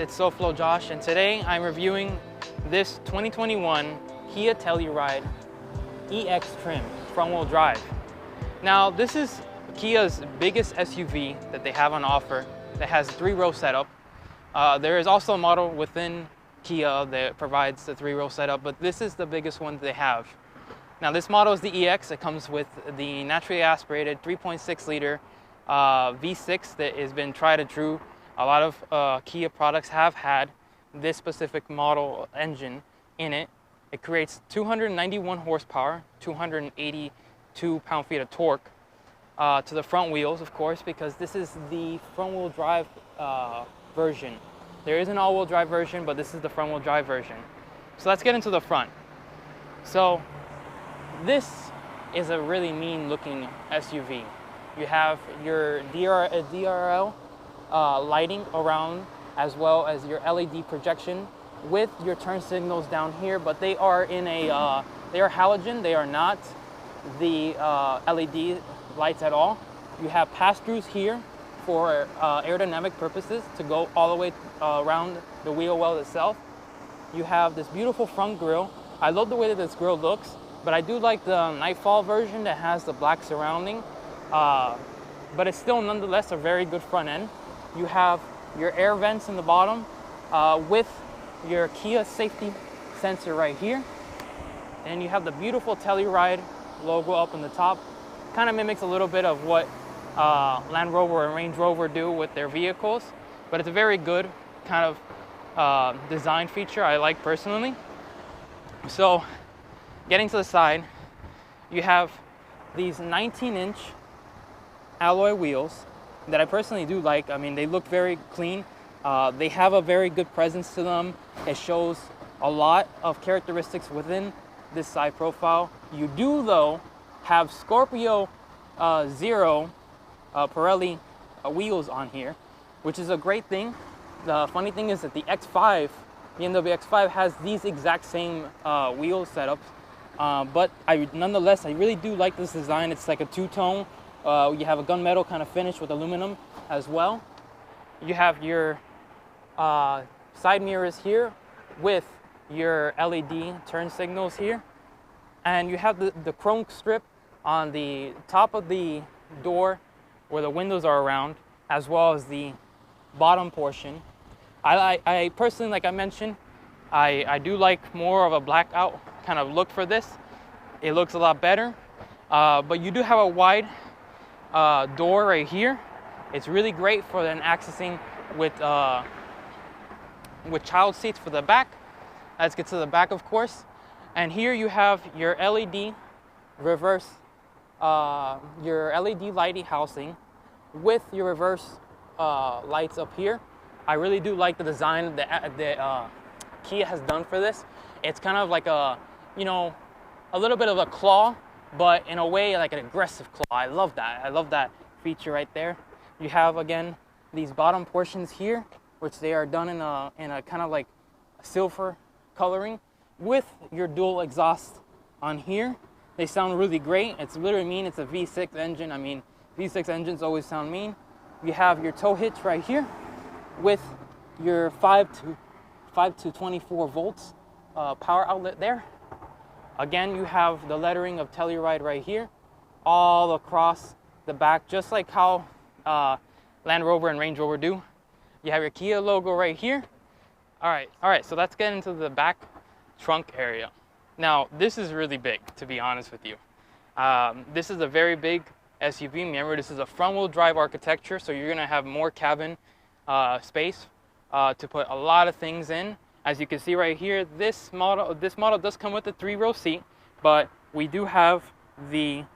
it's SoFlo Josh, and today I'm reviewing this 2021 Kia Telluride EX trim front-wheel drive. Now, this is Kia's biggest SUV that they have on offer that has a 3-row setup. There is also a model within Kia that provides the 3-row setup, but this is the biggest one they have. Now, this model is the EX. It comes with the naturally aspirated 3.6 liter V6 that has been tried and true. A lot of Kia products have had this specific model engine in it. It creates 291 horsepower, 282 pound-feet of torque to the front wheels, of course, because this is the front-wheel drive version. There is an all-wheel drive version, but this is the front-wheel drive version. So let's get into the front. So this is a really mean-looking SUV. You have your DRL lighting around, as well as your LED projection with your turn signals down here, but they are in a they are halogen. They are not the LED lights at all. You have pass-throughs here for aerodynamic purposes to go all the way around the wheel well itself. You have this beautiful front grille. I love the way that this grille looks, but I do like the Nightfall version that has the black surrounding, but it's still nonetheless a very good front end. You have your air vents in the bottom with your Kia safety sensor right here. And you have the beautiful Telluride logo up in the top. Kind of mimics a little bit of what Land Rover and Range Rover do with their vehicles, but it's a very good kind of design feature I like personally. So getting to the side, you have these 19-inch alloy wheels that I personally do like. I mean, they look very clean. They have a very good presence to them. It shows a lot of characteristics within this side profile. You do, though, have Scorpio Zero Pirelli wheels on here, which is a great thing. The funny thing is that the X5, BMW X5 has these exact same wheel setups, but nonetheless, I really do like this design. It's like a two-tone. You have a gunmetal kind of finish with aluminum as well. You have your side mirrors here with your LED turn signals here. And you have the chrome strip on the top of the door where the windows are around, as well as the bottom portion. I personally, like I mentioned, I do like more of a blackout kind of look for this. It looks a lot better, but you do have a wide door right here. It's really great for then accessing with child seats for the back. Let's get to the back, of course. And here you have your LED reverse, your LED lighting housing with your reverse lights up here. I really do like the design that Kia has done for this. It's kind of like a, you know, a little bit of a claw, but in a way like an aggressive claw. I love that. I love that feature right there. You have, again, these bottom portions here, which they are done in a kind of like silver coloring with your dual exhaust on here. They sound really great. It's literally mean. It's a V6 engine. I mean, V6 engines always sound mean. You have your tow hitch right here with your 5 to 24 volts power outlet there. Again, you have the lettering of Telluride right here, all across the back, just like how Land Rover and Range Rover do. You have your Kia logo right here. All right, so let's get into the back trunk area. Now, this is really big, to be honest with you. This is a very big SUV. Remember, this is a front-wheel drive architecture, so you're gonna have more cabin space to put a lot of things in. As you can see right here, this model does come with a 3-row seat, but we do have the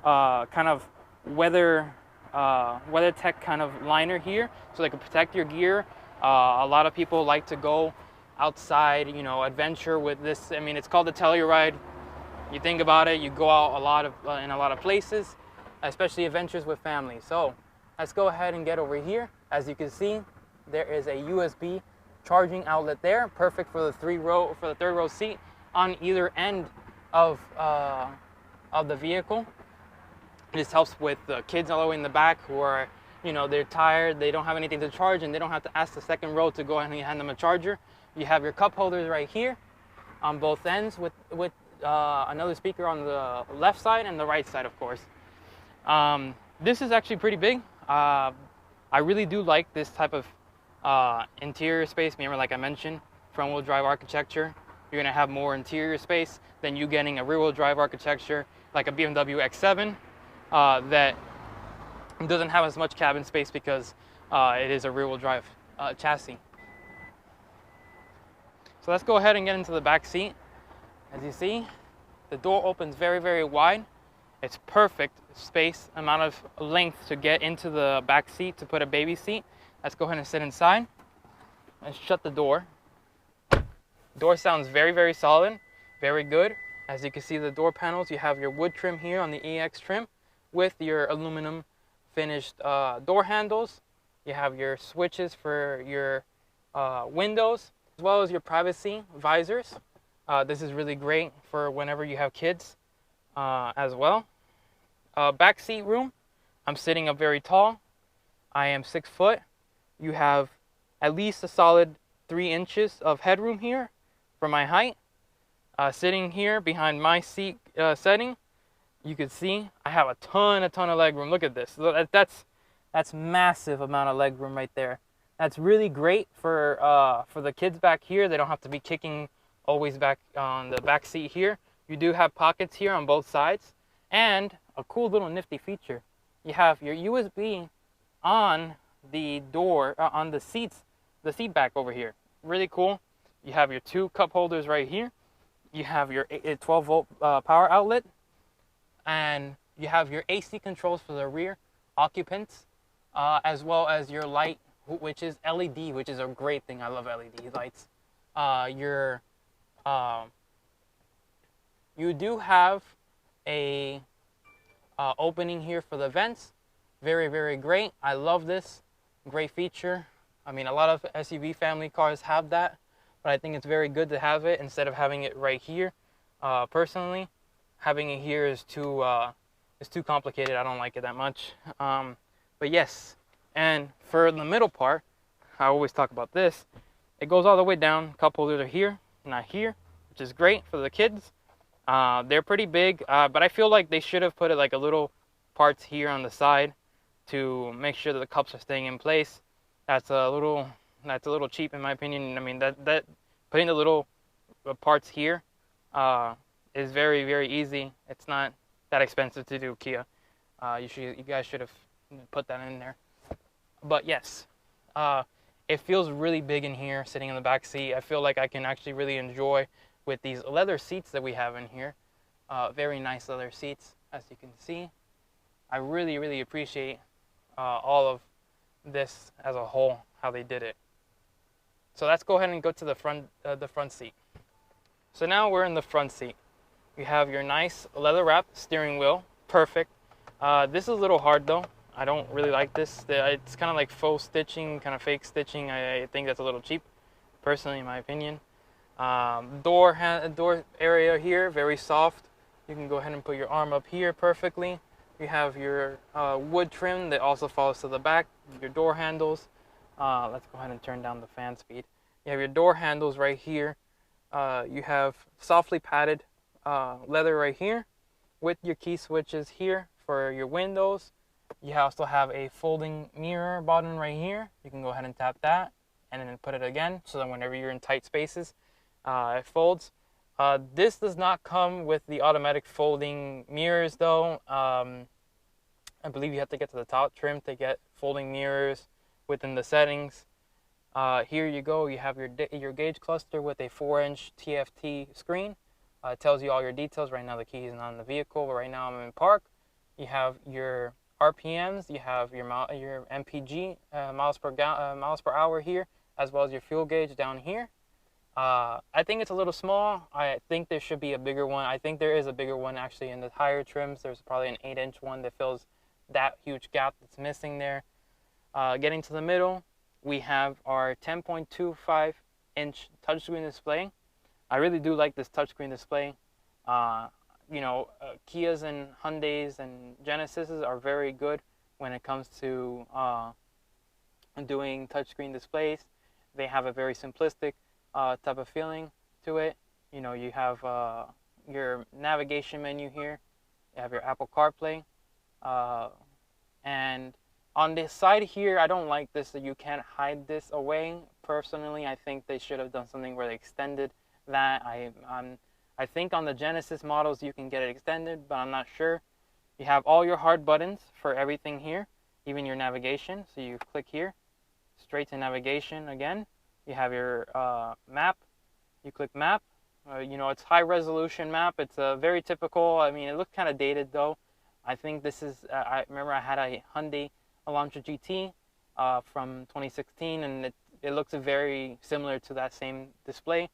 kind of WeatherTech kind of liner here, so they can protect your gear. A lot of people like to go outside, you know, adventure with this. I mean, it's called the Telluride. You think about it, you go out in a lot of places, especially adventures with family. So let's go ahead and get over here. As you can see, there is a USB charging outlet there, perfect for the third row seat on either end of the vehicle. This helps with the kids all the way in the back who are you know, they're tired, they don't have anything to charge, and they don't have to ask the second row to go ahead and hand them a charger. You have your cup holders right here on both ends with another speaker on the left side and the right side, of course. This is actually pretty big. I really do like this type of interior space. Remember, like I mentioned, front-wheel drive architecture. You're gonna have more interior space than you getting a rear-wheel drive architecture like a BMW X7 that doesn't have as much cabin space because it is a rear-wheel drive chassis. So let's go ahead and get into the back seat. As you see, the door opens very, very wide. It's perfect space, amount of length to get into the back seat to put a baby seat. Let's go ahead and sit inside and shut the door. Door sounds very, very solid, very good. As you can see, the door panels, you have your wood trim here on the EX trim with your aluminum finished door handles. You have your switches for your windows, as well as your privacy visors. This is really great for whenever you have kids as well. Back seat room, I'm sitting up very tall. I am 6 foot. You have at least a solid 3 inches of headroom here for my height. Sitting here behind my seat setting, you can see I have a ton of leg room. Look at this. That's massive amount of leg room right there. That's really great for the kids back here. They don't have to be kicking always back on the back seat here. You do have pockets here on both sides, and a cool little nifty feature. You have your USB on the door, on the seats, the seat back over here. Really cool. You have your 2 cup holders right here. You have your 12 volt power outlet, and you have your AC controls for the rear occupants, as well as your light, which is LED, which is a great thing. I love LED lights. You do have a opening here for the vents. Very, very great. I love this. Great feature. I mean, a lot of SUV family cars have that, but I think it's very good to have it instead of having it right here. Personally, having it here is too complicated. I don't like it that much. But yes, and for the middle part, I always talk about this. It goes all the way down. Cup holders are here, not here, which is great for the kids. They're pretty big, but I feel like they should have put it like a little parts here on the side to make sure that the cups are staying in place. That's a little cheap in my opinion. I mean, that putting the little parts here is very, very easy. It's not that expensive to do, Kia. You guys should have put that in there. But yes, it feels really big in here sitting in the back seat. I feel like I can actually really enjoy with these leather seats that we have in here. Very nice leather seats, as you can see. I really, really appreciate all of this as a whole, how they did it. So let's go ahead and go to the front seat. So now we're in the front seat. You have your nice leather wrapped steering wheel, perfect. This is a little hard though. I don't really like this. It's kind of like faux stitching, kind of fake stitching. I think that's a little cheap, personally, in my opinion. Door area here, very soft. You can go ahead and put your arm up here perfectly. You have your wood trim that also follows to the back, your door handles. Let's go ahead and turn down the fan speed. You have your door handles right here. You have softly padded leather right here with your key switches here for your windows. You also have a folding mirror button right here. You can go ahead and tap that and then put it again so that whenever you're in tight spaces, it folds. This does not come with the automatic folding mirrors though. I believe you have to get to the top trim to get folding mirrors within the settings. Here you go. You have your gauge cluster with a 4-inch TFT screen. It tells you all your details. Right now the key is not in the vehicle, but right now I'm in park. You have your RPMs. You have your MPG, miles per hour here, as well as your fuel gauge down here. I think it's a little small. I think there should be a bigger one. I think there is a bigger one actually in the higher trims. There's probably an 8-inch one that fills that huge gap that's missing there. Getting to the middle, we have our 10.25-inch touchscreen display. I really do like this touchscreen display. You know, Kias and Hyundais and Genesises are very good when it comes to doing touchscreen displays. They have a very simplistic type of feeling to it. You know, you have your navigation menu here. You have your Apple CarPlay. And on this side here, I don't like this, that you can't hide this away. Personally, I think they should have done something where they extended that. I think on the Genesis models you can get it extended, but I'm not sure. You have all your hard buttons for everything here, even your navigation. So you click here, straight to navigation again. You have your map. You click map. You know, it's high resolution map. It's very typical. I mean, it looks kind of dated though. I think this is, I remember I had a Hyundai Elantra GT from 2016, and it looks very similar to that same display.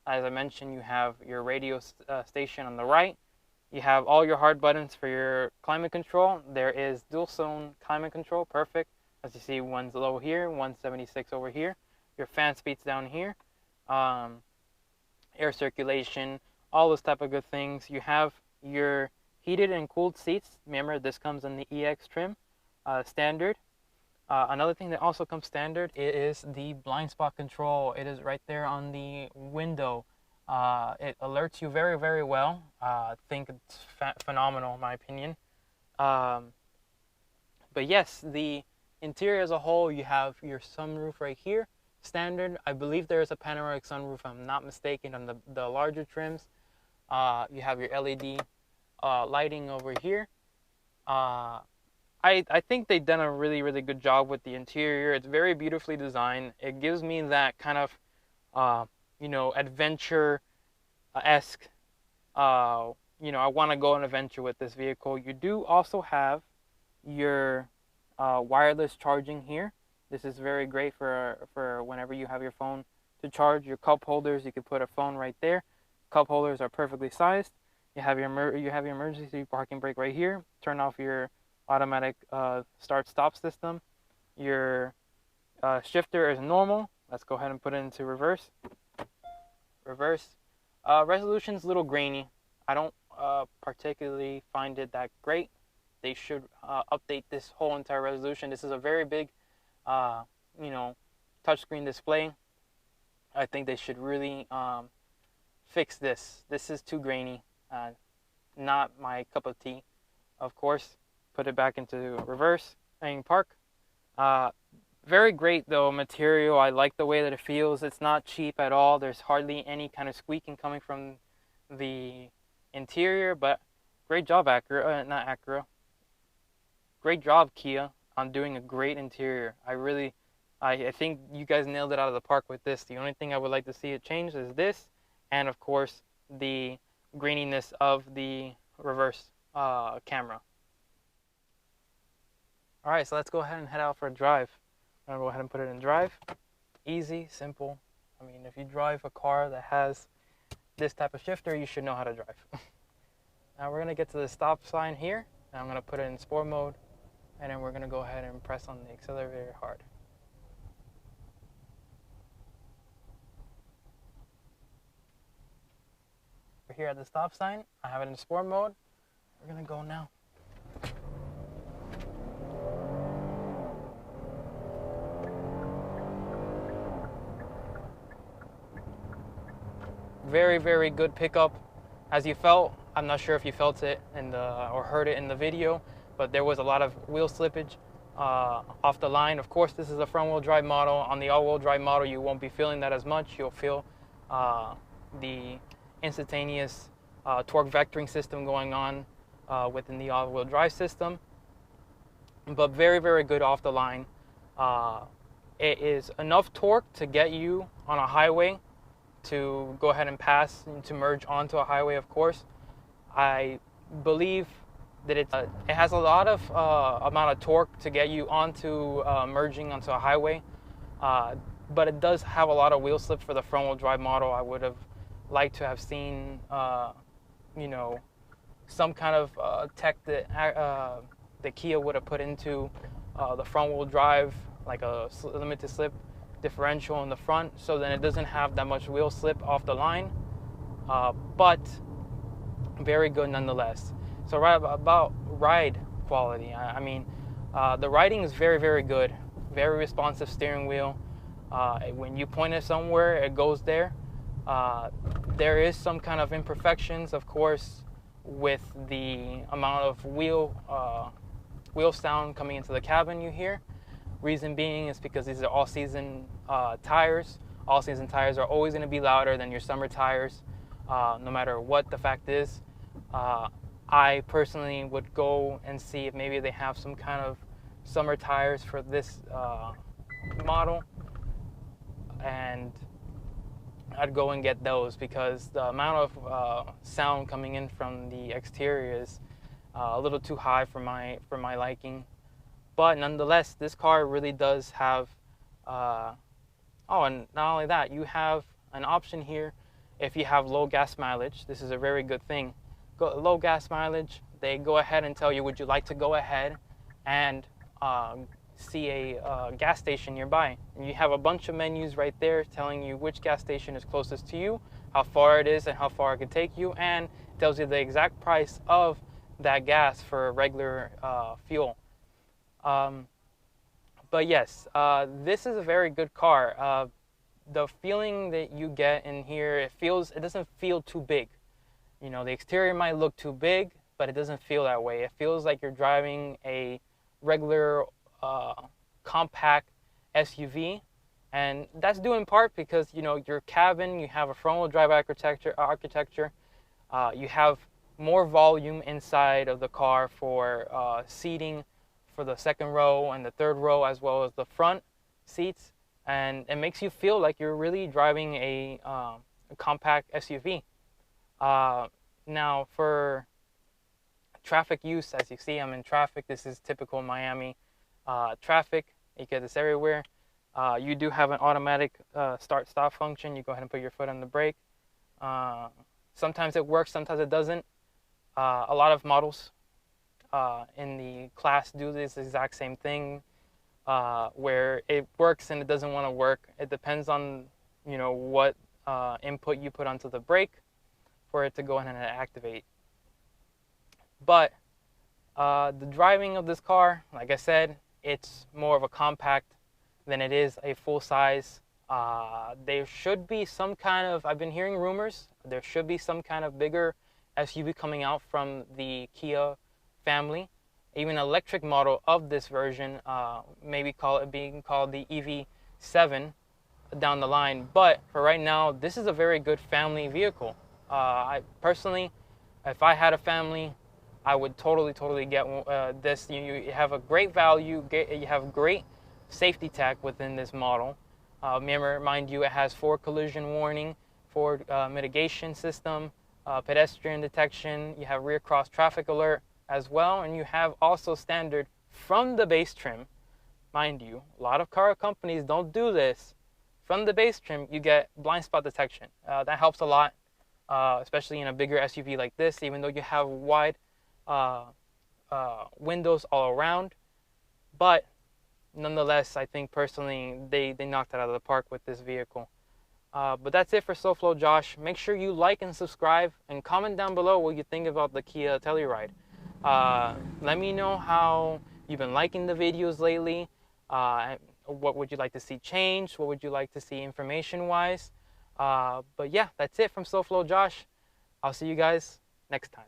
As I mentioned, you have your radio station on the right. You have all your hard buttons for your climate control. There is dual zone climate control, perfect. As you see, one's low here, 176 over here. Your fan speeds down here. Air circulation, all those type of good things. You have your heated and cooled seats. Remember, this comes in the EX trim, standard. Another thing that also comes standard is the blind spot control. It is right there on the window. It alerts you very, very well. I think it's phenomenal in my opinion. But yes, the interior as a whole, you have your sunroof right here, standard. I believe there is a panoramic sunroof, if I'm not mistaken, on the larger trims. You have your LED lighting over here. I think they've done a really, really good job with the interior. It's very beautifully designed. It gives me that kind of, you know, adventure-esque, you know, I want to go on an adventure with this vehicle. You do also have your wireless charging here. This is very great for whenever you have your phone to charge. Your cup holders, you can put a phone right there. Cup holders are perfectly sized. You have your emergency parking brake right here. Turn off your automatic start-stop system. Your shifter is normal. Let's go ahead and put it into reverse. Resolution's a little grainy. I don't particularly find it that great. They should update this whole entire resolution. This is a very big, you know, touchscreen display. I think they should really fix this. This is too grainy. Not my cup of tea, of course. Put it back into reverse and park. Very great though material. I like the way that it feels. It's not cheap at all. There's hardly any kind of squeaking coming from the interior, but great job great job Kia on doing a great interior. I think you guys nailed it out of the park with this. The only thing I would like to see it change is this, and of course the graininess of the reverse camera. Alright, so let's go ahead and head out for a drive. I'm going to go ahead and put it in drive. Easy, simple. I mean, if you drive a car that has this type of shifter, you should know how to drive. Now we're going to get to the stop sign here, and I'm going to put it in sport mode, and then we're going to go ahead and press on the accelerator hard. We're here at the stop sign. I have it in sport mode. We're going to go now. Very, very good pickup. As you felt, I'm not sure if you felt it or heard it in the video, but there was a lot of wheel slippage off the line. Of course, this is a front-wheel drive model. On the all-wheel drive model, you won't be feeling that as much. You'll feel the instantaneous torque vectoring system going on within the all-wheel drive system. But very, very good off the line. It is enough torque to get you on a highway to go ahead and pass and to merge onto a highway, of course. I believe that it has a lot of amount of torque to get you onto merging onto a highway, but it does have a lot of wheel slip for the front-wheel drive model. I would have liked to have seen, you know, some kind of tech that Kia would have put into the front-wheel drive, like a limited slip differential in the front, so then it doesn't have that much wheel slip off the line, but very good nonetheless. So right about ride quality, I mean, The riding is very, very good. Very responsive steering wheel. When you point it somewhere, it goes there. There is some kind of imperfections, of course, with the amount of wheel sound coming into the cabin you hear. Reason being is because these are all-season tires. All-season tires are always going to be louder than your summer tires, no matter what the fact is. I personally would go and see if maybe they have some kind of summer tires for this model, and I'd go and get those, because the amount of sound coming in from the exterior is a little too high for my liking. But nonetheless, this car really does have oh, and not only that, you have an option here if you have low gas mileage. This is a very good thing. Low gas mileage, they go ahead and tell you, would you like to go ahead and see a gas station nearby? And you have a bunch of menus right there telling you which gas station is closest to you, how far it is and how far it could take you, and tells you the exact price of that gas for regular fuel. But yes, this is a very good car. The feeling that you get in here, it doesn't feel too big. You know, the exterior might look too big, but it doesn't feel that way. It feels like you're driving a regular compact SUV, and that's due in part because, you know, your cabin, you have a front-wheel drive architecture. You have more volume inside of the car for seating for the second row and the third row, as well as the front seats, and it makes you feel like you're really driving a compact SUV. Now for traffic use, as you see, I'm in traffic. This is typical Miami traffic. You get this everywhere. You do have an automatic start-stop function. You go ahead and put your foot on the brake. Sometimes it works, sometimes it doesn't. A lot of models in the class do this exact same thing, where it works and it doesn't want to work. It depends on, you know, what input you put onto the brake for it to go ahead and activate. But the driving of this car, like I said, it's more of a compact than it is a full-size. There should be some kind of, I've been hearing rumors, there should be some kind of bigger SUV coming out from the Kia family. Even an electric model of this version, maybe being called the EV7 down the line. But for right now, this is a very good family vehicle. I personally, if I had a family, I would totally get this. You have a great value, you have great safety tech within this model. Mind you, it has forward collision warning, forward mitigation system, pedestrian detection. You have rear cross traffic alert as well, and you have also standard from the base trim. Mind you, a lot of car companies don't do this. From the base trim, you get blind spot detection. That helps a lot, especially in a bigger SUV like this, even though you have wide windows all around. But nonetheless, I think personally they knocked it out of the park with this vehicle. But that's it for SoFlo Josh. Make sure you like and subscribe and comment down below what you think about the Kia Telluride. Let me know how you've been liking the videos lately. What would you like to see changed? What would you like to see information-wise? But yeah, that's it from SoFlo Josh. I'll see you guys next time.